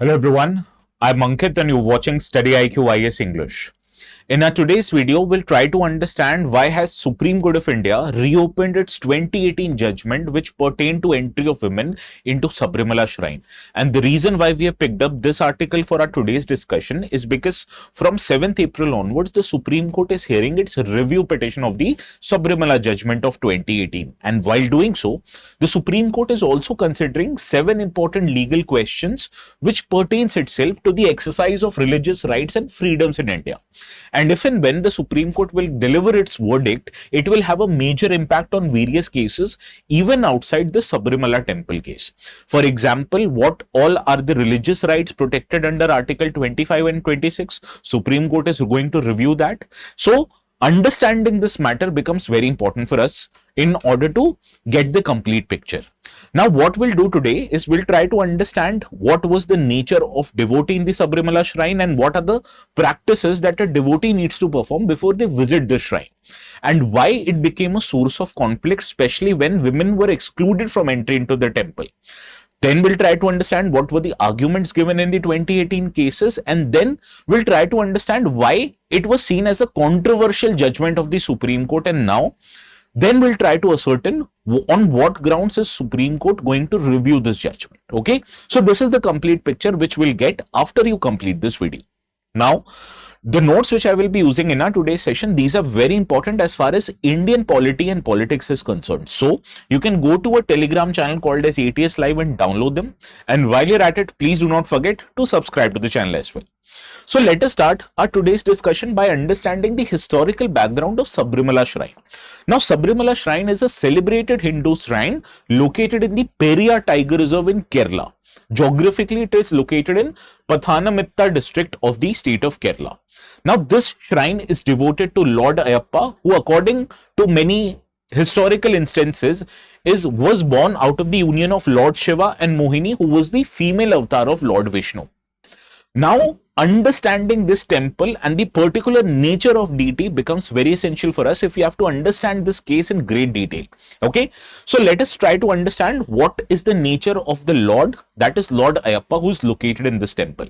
Hello everyone, I'm Ankit and you're watching StudyIQ IAS English. In our today's video, we'll try to understand why has Supreme Court of India reopened its 2018 judgment which pertained to entry of women into Sabarimala Shrine. And the reason why we have picked up this article for our today's discussion is because from 7th April onwards, the Supreme Court is hearing its review petition of the Sabarimala judgment of 2018. And while doing so, the Supreme Court is also considering 7 important legal questions which pertains itself to the exercise of religious rights and freedoms in India. And if and when the Supreme Court will deliver its verdict, it will have a major impact on various cases, even outside the Sabarimala Temple case. For example, what all are the religious rights protected under Article 25 and 26? Supreme Court is going to review that. So, understanding this matter becomes very important for us in order to get the complete picture. Now, what we'll do today is we'll try to understand what was the nature of devotee in the Sabarimala shrine and what are the practices that a devotee needs to perform before they visit the shrine, and why it became a source of conflict, especially when women were excluded from entry into the temple. Then we'll try to understand what were the arguments given in the 2018 cases, and then we'll try to understand why it was seen as a controversial judgment of the Supreme Court, and now then we'll try to ascertain on what grounds is Supreme Court going to review this judgment. Okay, so this is the complete picture which we'll get after you complete this video. Now, the notes which I will be using in our today's session, these are very important as far as Indian polity and politics is concerned. So you can go to a Telegram channel called as ATS Live and download them. And while you're at it, please do not forget to subscribe to the channel as well. So let us start our today's discussion by understanding the historical background of Sabarimala Shrine. Now, Sabarimala Shrine is a celebrated Hindu shrine located in the Periyar Tiger Reserve in Kerala. Geographically, it is located in Pathanamthitta district of the state of Kerala. Now, this shrine is devoted to Lord Ayappa, who according to many historical instances was born out of the union of Lord Shiva and Mohini, who was the female avatar of Lord Vishnu. Now, understanding this temple and the particular nature of deity becomes very essential for us if we have to understand this case in great detail. Okay, so let us try to understand what is the nature of the Lord, that is Lord Ayappa, who is located in this temple.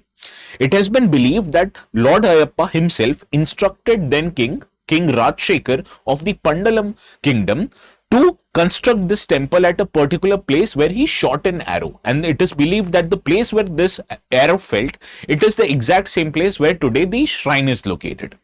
It has been believed that Lord Ayappa himself instructed then King Rajshekhar of the Pandalam kingdom to construct this temple at a particular place where he shot an arrow, and it is believed that the place where this arrow fell, it is the exact same place where today the shrine is located.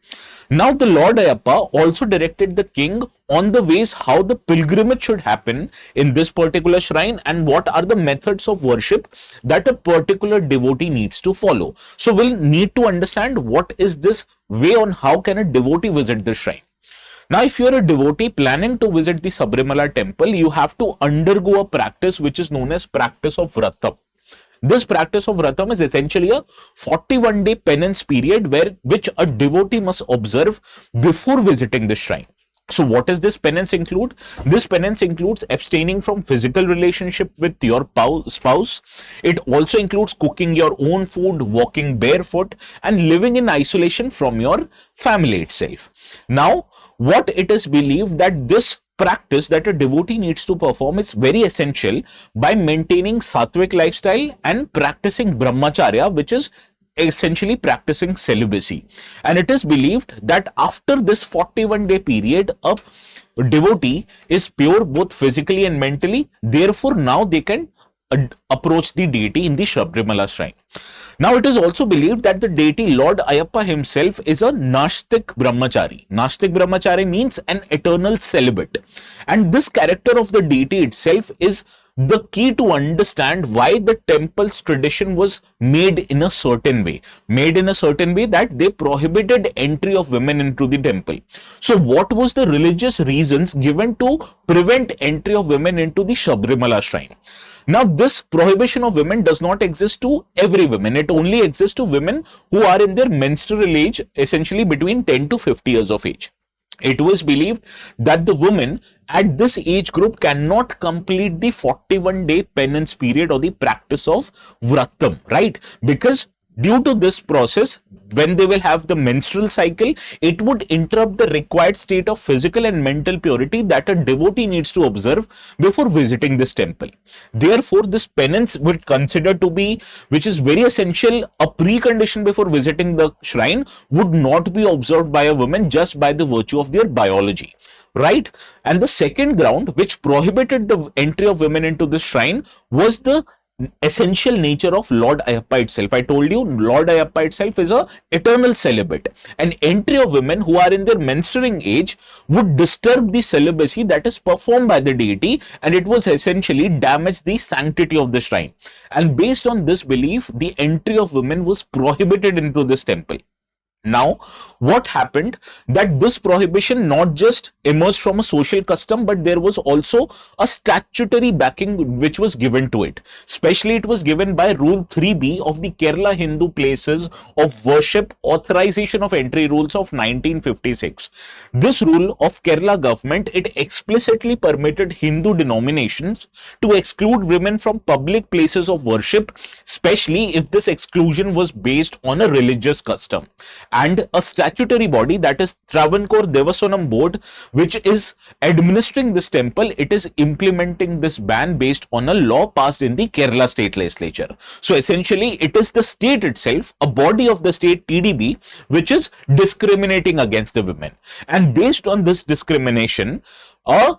Now, the Lord Ayappa also directed the king on the ways how the pilgrimage should happen in this particular shrine and what are the methods of worship that a particular devotee needs to follow. So we'll need to understand what is this way on how can a devotee visit the shrine. Now, if you're a devotee planning to visit the Sabarimala temple, you have to undergo a practice which is known as practice of Vratam. This practice of Vratam is essentially a 41-day penance period which a devotee must observe before visiting the shrine. So what does this penance include? This penance includes abstaining from physical relationship with your spouse. It also includes cooking your own food, walking barefoot, and living in isolation from your family itself. Now, what it is believed that this practice that a devotee needs to perform is very essential by maintaining sattvic lifestyle and practicing brahmacharya, which is essentially practicing celibacy. And it is believed that after this 41-day period, a devotee is pure both physically and mentally. Therefore, now they can approach the deity in the Sabarimala shrine. Now, it is also believed that the deity Lord Ayappa himself is a Nastik Brahmachari. Nastik Brahmachari means an eternal celibate. And this character of the deity itself is the key to understand why the temple's tradition was made in a certain way. Made in a certain way that they prohibited entry of women into the temple. So what was the religious reasons given to prevent entry of women into the Sabarimala shrine? Now, this prohibition of women does not exist to every woman. It only exists to women who are in their menstrual age, essentially between 10 to 50 years of age. It was believed that the woman at this age group cannot complete the 41-day penance period or the practice of Vratam, right? Because Due to this process, when they will have the menstrual cycle, it would interrupt the required state of physical and mental purity that a devotee needs to observe before visiting this temple. Therefore, this penance would consider to be, which is very essential, a precondition before visiting the shrine, would not be observed by a woman just by the virtue of their biology. Right? And the second ground which prohibited the entry of women into this shrine was the essential nature of Lord Ayyappa itself. I told you Lord Ayyappa itself is a eternal celibate, and entry of women who are in their menstruating age would disturb the celibacy that is performed by the deity, and it was essentially damage the sanctity of the shrine. And based on this belief, the entry of women was prohibited into this temple. Now, what happened that this prohibition not just emerged from a social custom, but there was also a statutory backing which was given to it. Especially it was given by Rule 3B of the Kerala Hindu Places of Worship Authorization of Entry Rules of 1956. This rule of Kerala government, it explicitly permitted Hindu denominations to exclude women from public places of worship, especially if this exclusion was based on a religious custom. And a statutory body, that is Travancore Devaswanam Board, which is administering this temple, it is implementing this ban based on a law passed in the Kerala state legislature. So essentially it is the state itself, a body of the state, TDB, which is discriminating against the women. And based on this discrimination, a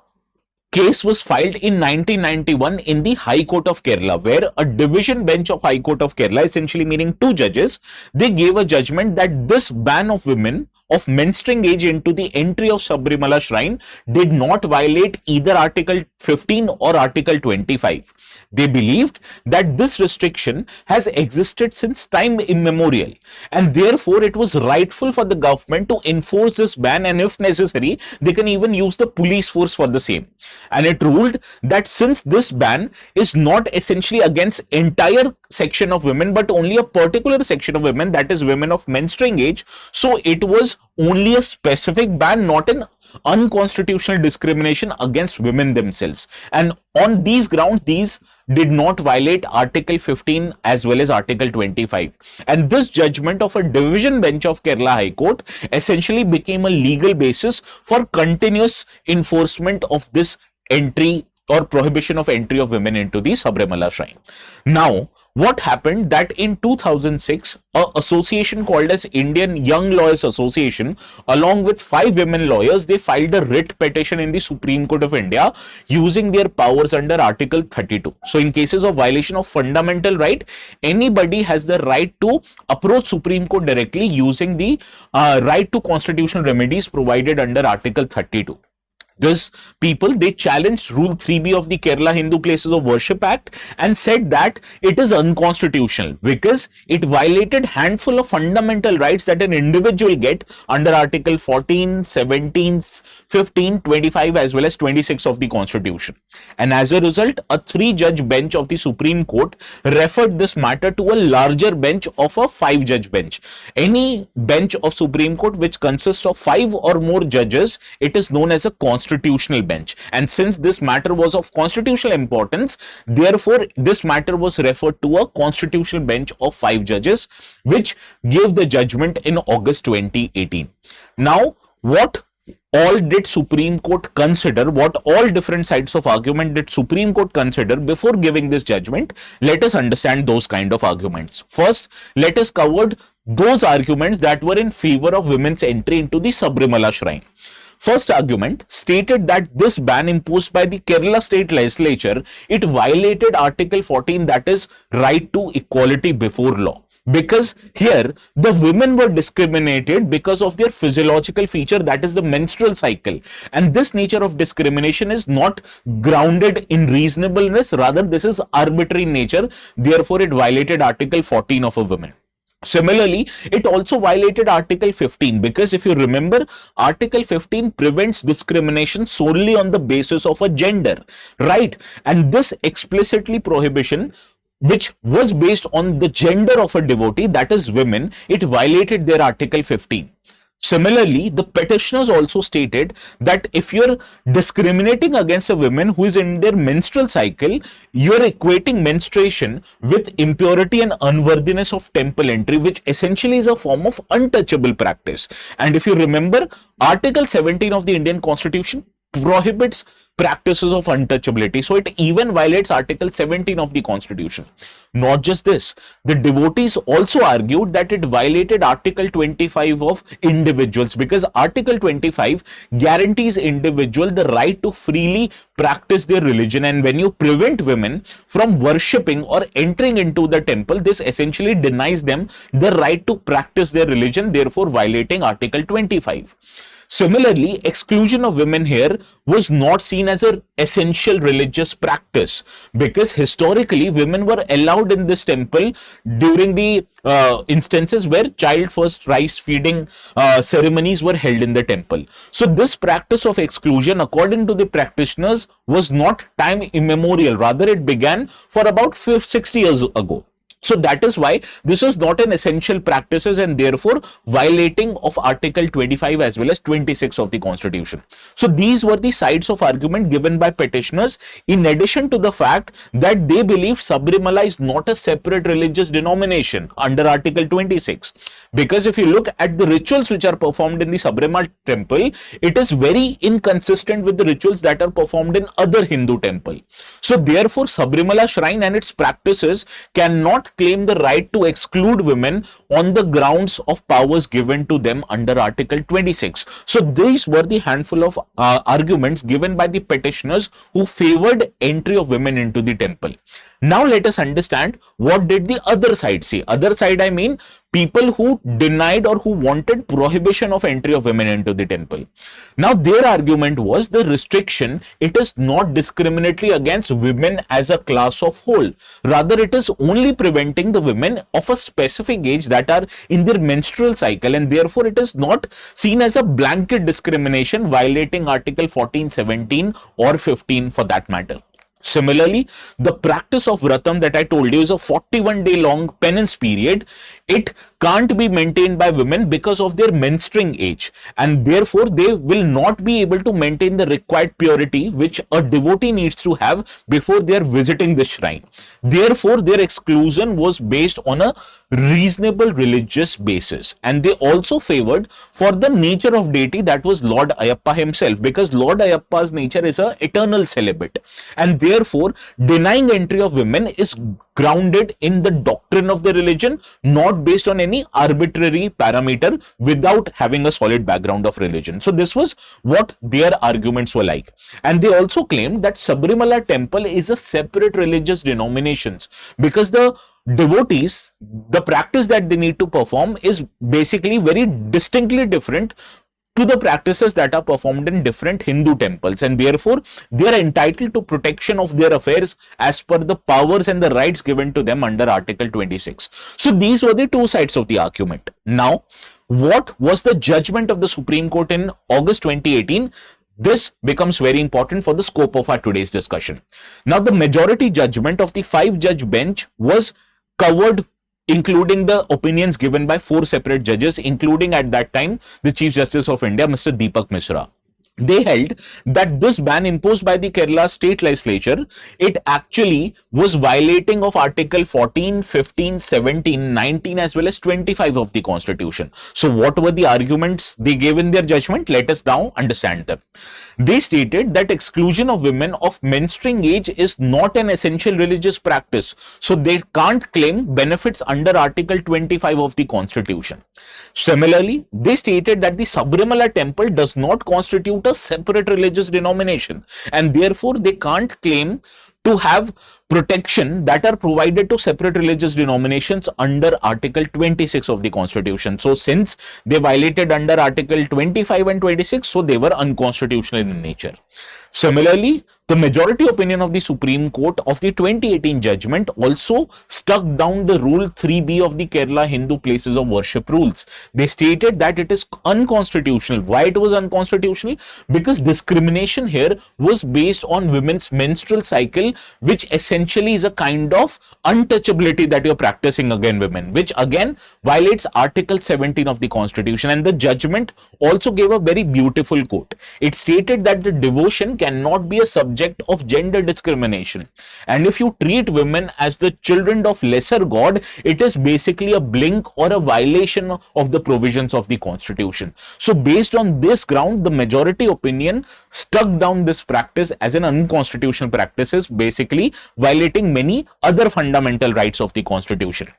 case was filed in 1991 in the High Court of Kerala, where a division bench of High Court of Kerala, essentially meaning two judges, they gave a judgment that this ban of women of menstruating age into the entry of Sabarimala shrine did not violate either Article 15 or Article 25. They believed that this restriction has existed since time immemorial, and therefore it was rightful for the government to enforce this ban, and if necessary, they can even use the police force for the same. And it ruled that since this ban is not essentially against entire section of women, but only a particular section of women, that is women of menstruating age, so it was only a specific ban, not an unconstitutional discrimination against women themselves. And on these grounds, these did not violate Article 15 as well as Article 25. And this judgment of a division bench of Kerala High Court essentially became a legal basis for continuous enforcement of this entry or prohibition of entry of women into the Sabarimala shrine. Now, what happened that in 2006, an association called as Indian Young Lawyers Association, along with 5 women lawyers, they filed a writ petition in the Supreme Court of India using their powers under Article 32. So in cases of violation of fundamental right, anybody has the right to approach Supreme Court directly using the right to constitutional remedies provided under Article 32. These people, they challenged Rule 3B of the Kerala Hindu Places of Worship Act and said that it is unconstitutional because it violated handful of fundamental rights that an individual get under Article 14, 17, 15, 25 as well as 26 of the Constitution. And as a result, a 3-judge bench of the Supreme Court referred this matter to a larger bench of a 5-judge bench. Any bench of Supreme Court which consists of 5 or more judges, it is known as a constitutional bench. And since this matter was of constitutional importance, therefore this matter was referred to a constitutional bench of 5 judges, which gave the judgment in August 2018. Now, what all did Supreme Court consider? What all different sides of argument did Supreme Court consider before giving this judgment? Let us understand those kind of arguments. First, let us cover those arguments that were in favor of women's entry into the Sabarimala shrine. First argument stated that this ban imposed by the Kerala state legislature, it violated Article 14, that is right to equality before law. Because here the women were discriminated because of their physiological feature, that is the menstrual cycle, and this nature of discrimination is not grounded in reasonableness, rather this is arbitrary nature, therefore it violated Article 14 of a woman. Similarly, it also violated Article 15 because if you remember, Article 15 prevents discrimination solely on the basis of a gender, right? And this explicitly prohibition, which was based on the gender of a devotee, that is women, it violated their Article 15. Similarly, the petitioners also stated that if you're discriminating against a woman who is in their menstrual cycle, you're equating menstruation with impurity and unworthiness of temple entry, which essentially is a form of untouchable practice. And if you remember, Article 17 of the Indian Constitution prohibits practices of untouchability. So it even violates Article 17 of the Constitution. Not just this, the devotees also argued that it violated Article 25 of individuals, because Article 25 guarantees individual the right to freely practice their religion, and when you prevent women from worshipping or entering into the temple, this essentially denies them the right to practice their religion, therefore violating Article 25. Similarly, exclusion of women here was not seen as an essential religious practice, because historically women were allowed in this temple during the instances where child first rice feeding ceremonies were held in the temple. So this practice of exclusion, according to the practitioners, was not time immemorial, rather it began for about 60 years ago. So that is why this is not an essential practices, and therefore violating of Article 25 as well as 26 of the Constitution. So these were the sides of argument given by petitioners, in addition to the fact that they believe Sabarimala is not a separate religious denomination under Article 26. Because if you look at the rituals which are performed in the Sabarimala Temple, it is very inconsistent with the rituals that are performed in other Hindu temple. So therefore Sabarimala shrine and its practices cannot claim the right to exclude women on the grounds of powers given to them under Article 26. So these were the handful of arguments given by the petitioners who favored entry of women into the temple. Now let us understand what did the other side say. Other side, I mean people who denied or who wanted prohibition of entry of women into the temple. Now their argument was the restriction, it is not discriminatory against women as a class of whole. Rather, it is only preventing the women of a specific age that are in their menstrual cycle, and therefore it is not seen as a blanket discrimination violating Article 14, 17 or 15 for that matter. Similarly, the practice of Vratam that I told you is a 41-day long penance period. It can't be maintained by women because of their menstruing age, and therefore they will not be able to maintain the required purity which a devotee needs to have before they are visiting the shrine. Therefore, their exclusion was based on a reasonable religious basis, and they also favored for the nature of deity, that was Lord Ayappa himself, because Lord Ayappa's nature is an eternal celibate, and therefore denying entry of women is grounded in the doctrine of the religion, not based on any arbitrary parameter without having a solid background of religion. So this was what their arguments were like. And they also claimed that Sabarimala Temple is a separate religious denomination, because the devotees, the practice that they need to perform is basically very distinctly different to the practices that are performed in different Hindu temples, and therefore they are entitled to protection of their affairs as per the powers and the rights given to them under Article 26. So these were the two sides of the argument. Now, what was the judgment of the Supreme Court in August 2018? This becomes very important for the scope of our today's discussion. Now, the majority judgment of the 5-judge bench was covered, including the opinions given by 4 separate judges, including at that time the Chief Justice of India, Mr. Deepak Misra. They held that this ban imposed by the Kerala state legislature, it actually was violating of Article 14, 15, 17, 19 as well as 25 of the Constitution. So what were the arguments they gave in their judgment? Let us now understand them. They stated that exclusion of women of menstruing age is not an essential religious practice, so they can't claim benefits under Article 25 of the Constitution. Similarly, they stated that the Sabarimala Temple does not constitute a separate religious denomination, and therefore they can't claim to have protection that are provided to separate religious denominations under Article 26 of the Constitution. So since they violated under Article 25 and 26, so they were unconstitutional in nature. Similarly, The majority opinion of the Supreme Court of the 2018 judgment also struck down the Rule 3B of the Kerala Hindu Places of Worship rules. They stated that it is unconstitutional. Why it was unconstitutional? Because discrimination here was based on women's menstrual cycle, which essentially is a kind of untouchability that you're practicing against women, which again violates Article 17 of the Constitution. And the judgment also gave a very beautiful quote. It stated that the devotion cannot be a subject of gender discrimination, and if you treat women as the children of lesser god, it is basically a blink or a violation of the provisions of the Constitution. So based on this ground, the majority opinion struck down this practice as an unconstitutional practice, basically violating many other fundamental rights of the Constitution.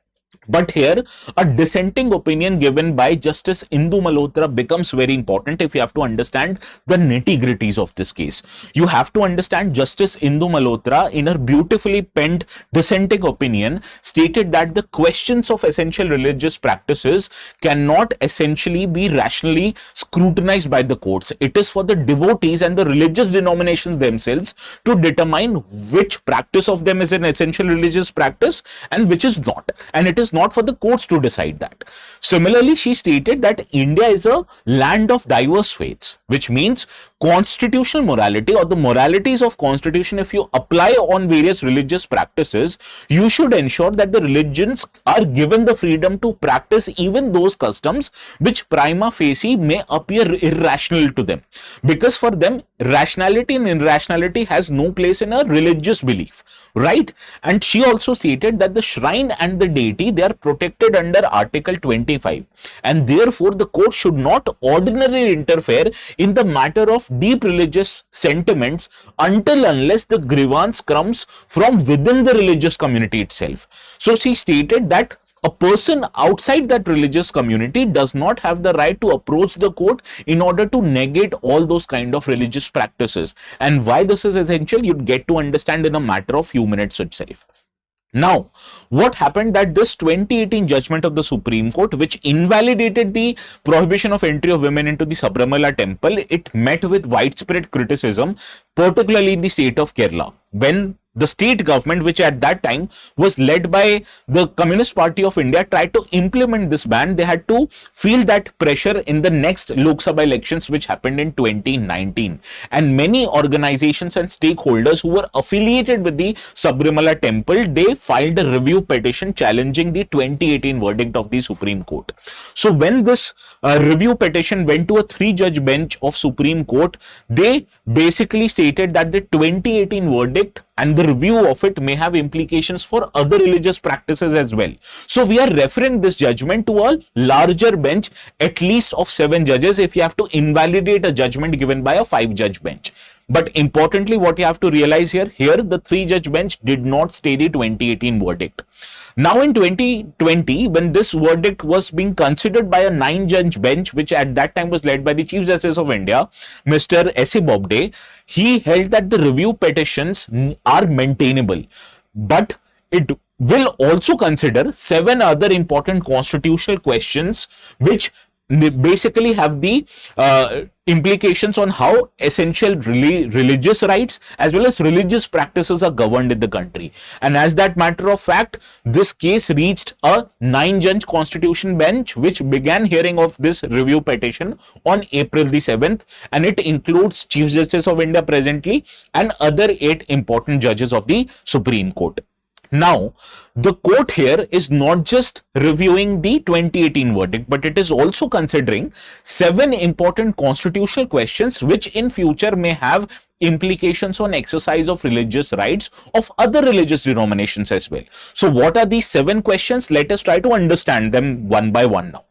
But here, a dissenting opinion given by Justice Indu Malhotra becomes very important if you have to understand the nitty-gritties of this case. You have to understand Justice Indu Malhotra, in her beautifully penned dissenting opinion, stated that the questions of essential religious practices cannot essentially be rationally scrutinized by the courts. It is for the devotees and the religious denominations themselves to determine which practice of them is an essential religious practice and which is not. And it is not for the courts to decide that. Similarly, she stated that India is a land of diverse faiths, which means constitutional morality or the moralities of constitution, if you apply on various religious practices, you should ensure that the religions are given the freedom to practice even those customs which prima facie may appear irrational to them, because for them rationality and irrationality has no place in a religious belief, right? And she also stated that the shrine and the deity, they are protected under Article 25, and therefore the court should not ordinarily interfere in the matter of deep religious sentiments until unless the grievance comes from within the religious community itself. So she stated that a person outside that religious community does not have the right to approach the court in order to negate all those kind of religious practices. And why this is essential, you'd get to understand in a matter of few minutes itself. Now, what happened that this 2018 judgment of the Supreme Court, which invalidated the prohibition of entry of women into the Sabarimala Temple, it met with widespread criticism, particularly in the state of Kerala, when the state government, which at that time was led by the Communist Party of India, tried to implement this ban. They had to feel that pressure in the next Lok Sabha elections, which happened in 2019. And many organizations and stakeholders who were affiliated with the Sabarimala Temple, they filed a review petition challenging the 2018 verdict of the Supreme Court. So when this review petition went to a 3-judge bench of Supreme Court, they basically stated that the 2018 verdict and the review of it may have implications for other religious practices as well. So we are referring this judgment to a larger bench, at least of 7 judges, if you have to invalidate a judgment given by a 5-judge bench. But importantly, what you have to realize here, the 3-judge bench did not stay the 2018 verdict. Now in 2020, when this verdict was being considered by a 9-judge bench, which at that time was led by the Chief Justice of India, Mr. S.A. Bobde, he held that the review petitions are maintainable, but it will also consider 7 other important constitutional questions which basically have the implications on how essential religious rights as well as religious practices are governed in the country. And as that matter of fact, this case reached a 9-judge constitution bench, which began hearing of this review petition on April the 7th, and it includes Chief Justice of India presently and other 8 important judges of the Supreme Court. Now, the court here is not just reviewing the 2018 verdict, but it is also considering 7 important constitutional questions which in future may have implications on exercise of religious rights of other religious denominations as well. So what are these 7 questions? Let us try to understand them one by one now.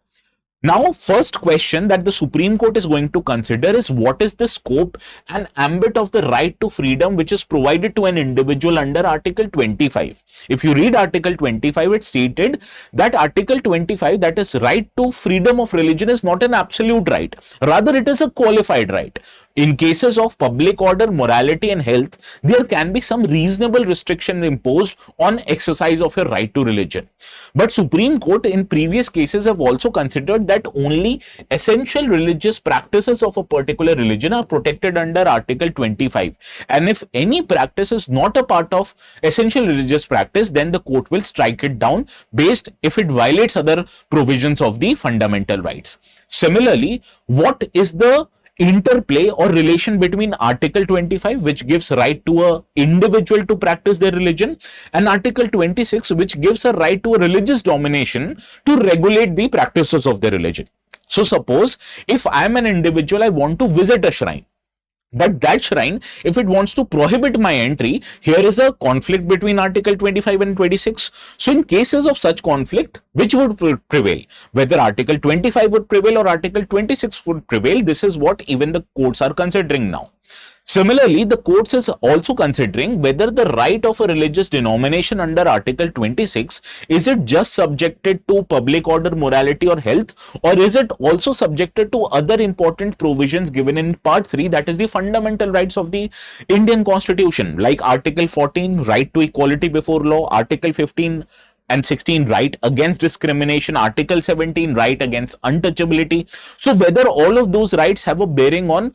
Now, first question that the Supreme Court is going to consider is what is the scope and ambit of the right to freedom which is provided to an individual under Article 25. If you read Article 25, it stated that Article 25, that is right to freedom of religion, is not an absolute right. Rather, it is a qualified right. In cases of public order, morality and health, there can be some reasonable restriction imposed on exercise of your right to religion. But Supreme Court in previous cases have also considered that only essential religious practices of a particular religion are protected under Article 25. And if any practice is not a part of essential religious practice, then the court will strike it down based if it violates other provisions of the fundamental rights. Similarly, what is the interplay or relation between Article 25, which gives right to an individual to practice their religion, and Article 26, which gives a right to a religious domination to regulate the practices of their religion? So suppose if I am an individual, I want to visit a shrine. But that shrine, if it wants to prohibit my entry, here is a conflict between Article 25 and 26. So in cases of such conflict, which would prevail? Whether Article 25 would prevail or Article 26 would prevail, this is what even the courts are considering now. Similarly, the courts is also considering whether the right of a religious denomination under Article 26, is it just subjected to public order, morality or health, or is it also subjected to other important provisions given in Part 3, that is the fundamental rights of the Indian Constitution, like Article 14, right to equality before law, Article 15 and 16, right against discrimination, Article 17, right against untouchability. So whether all of those rights have a bearing on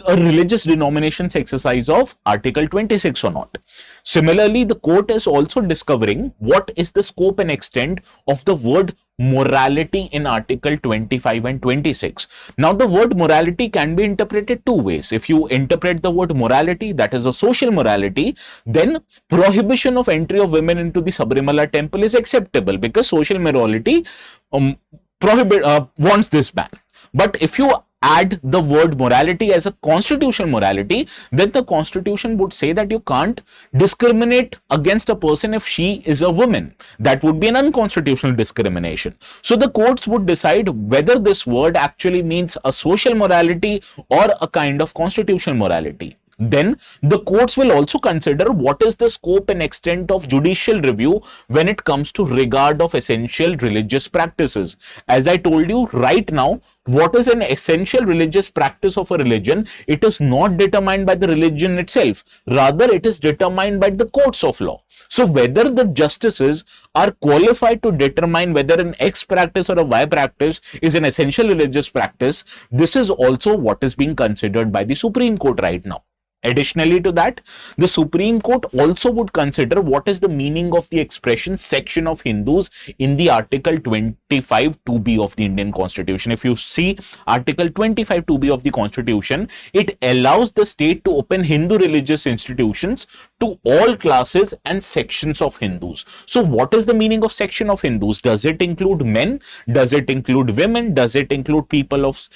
a religious denomination's exercise of Article 26 or not. Similarly, the court is also discovering what is the scope and extent of the word morality in Article 25 and 26. Now, the word morality can be interpreted two ways. If you interpret the word morality, that is a social morality, then prohibition of entry of women into the Sabarimala Temple is acceptable because social morality wants this ban. But if you add the word morality as a constitutional morality, then the constitution would say that you can't discriminate against a person if she is a woman. That would be an unconstitutional discrimination. So the courts would decide whether this word actually means a social morality or a kind of constitutional morality. Then the courts will also consider what is the scope and extent of judicial review when it comes to regard of essential religious practices. As I told you right now, what is an essential religious practice of a religion? It is not determined by the religion itself. Rather, it is determined by the courts of law. So whether the justices are qualified to determine whether an X practice or a Y practice is an essential religious practice, this is also what is being considered by the Supreme Court right now. Additionally to that, the Supreme Court also would consider what is the meaning of the expression section of Hindus in the Article 25 2B of the Indian Constitution. If you see Article 25 2B of the Constitution, it allows the state to open Hindu religious institutions to all classes and sections of Hindus. So what is the meaning of section of Hindus? Does it include men? Does it include women? Does it include people of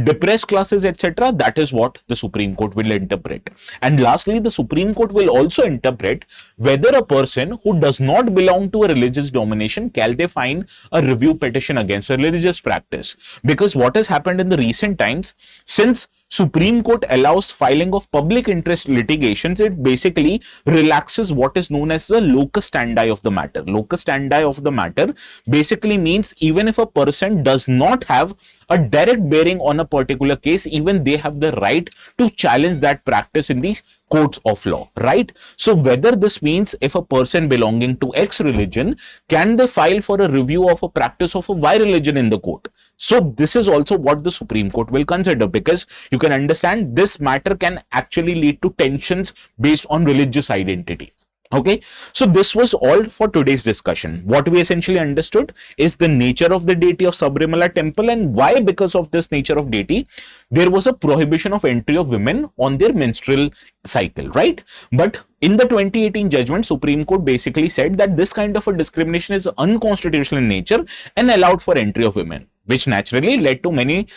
depressed classes, etc.? That is what the Supreme Court will interpret. And lastly, the Supreme Court will also interpret whether a person who does not belong to a religious domination can they file a review petition against a religious practice. Because what has happened in the recent times, since Supreme Court allows filing of public interest litigations, it basically relaxes what is known as the locus standi of the matter. Locus standi of the matter basically means even if a person does not have a direct bearing on a particular case, even they have the right to challenge that practice in the courts of law, right? So whether this means if a person belonging to X religion, can they file for a review of a practice of a Y religion in the court? So this is also what the Supreme Court will consider, because you can understand this matter can actually lead to tensions based on religious identity. Okay, so this was all for today's discussion. What we essentially understood is the nature of the deity of Sabarimala Temple and why, because of this nature of deity, there was a prohibition of entry of women on their menstrual cycle, right? But in the 2018 judgment, Supreme Court basically said that this kind of a discrimination is unconstitutional in nature and allowed for entry of women, which naturally led to many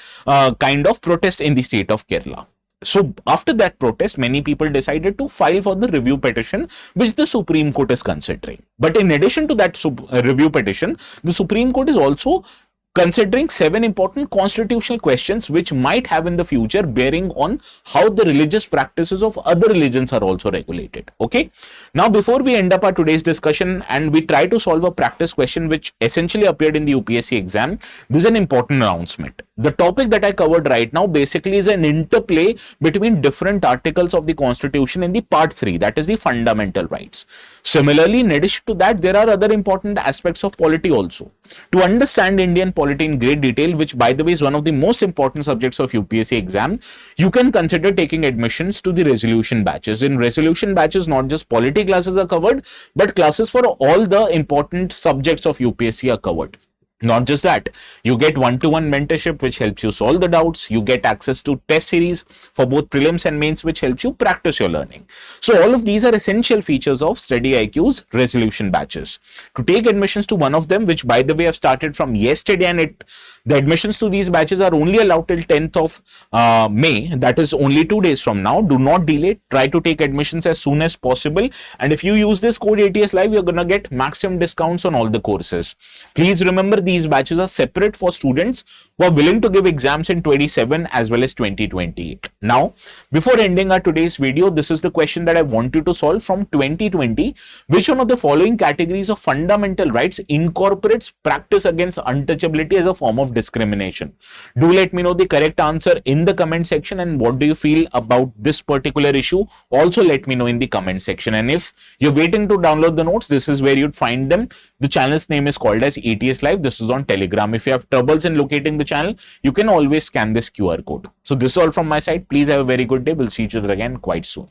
kind of protests in the state of Kerala. So after that protest, many people decided to file for the review petition, which the Supreme Court is considering. But in addition to that review petition, the Supreme Court is also considering 7 important constitutional questions which might have in the future bearing on how the religious practices of other religions are also regulated. Okay. Now, before we end up our today's discussion and we try to solve a practice question which essentially appeared in the UPSC exam, this is an important announcement. The topic that I covered right now basically is an interplay between different articles of the Constitution in the part 3, that is the fundamental rights. Similarly, in addition to that, there are other important aspects of polity also. To understand Indian polity in great detail, which by the way is one of the most important subjects of UPSC exam, you can consider taking admissions to the resolution batches. In resolution batches, not just polity classes are covered, but classes for all the important subjects of UPSC are covered. Not just that, you get one-to-one mentorship which helps you solve the doubts. You get access to test series for both prelims and mains which helps you practice your learning. So all of these are essential features of StudyIQ's resolution batches. To take admissions to one of them, which by the way have started from yesterday, and the admissions to these batches are only allowed till 10th of May, that is only 2 days from now. Do not delay, try to take admissions as soon as possible, and if you use this code ATS Live, you're gonna get maximum discounts on all the courses. Please remember, these batches are separate for students who are willing to give exams in 27 as well as 2028. Now, before ending our today's video, this is the question that I want you to solve from 2020. Which one of the following categories of fundamental rights incorporates practice against untouchability as a form of discrimination? Do let me know the correct answer in the comment section, and what do you feel about this particular issue? Also let me know in the comment section. And if you're waiting to download the notes, this is where you'd find them. The channel's name is called as ATS Live. This is on Telegram. If you have troubles in locating the channel, you can always scan this QR code. So this is all from my side. Please have a very good day. We'll see each other again quite soon.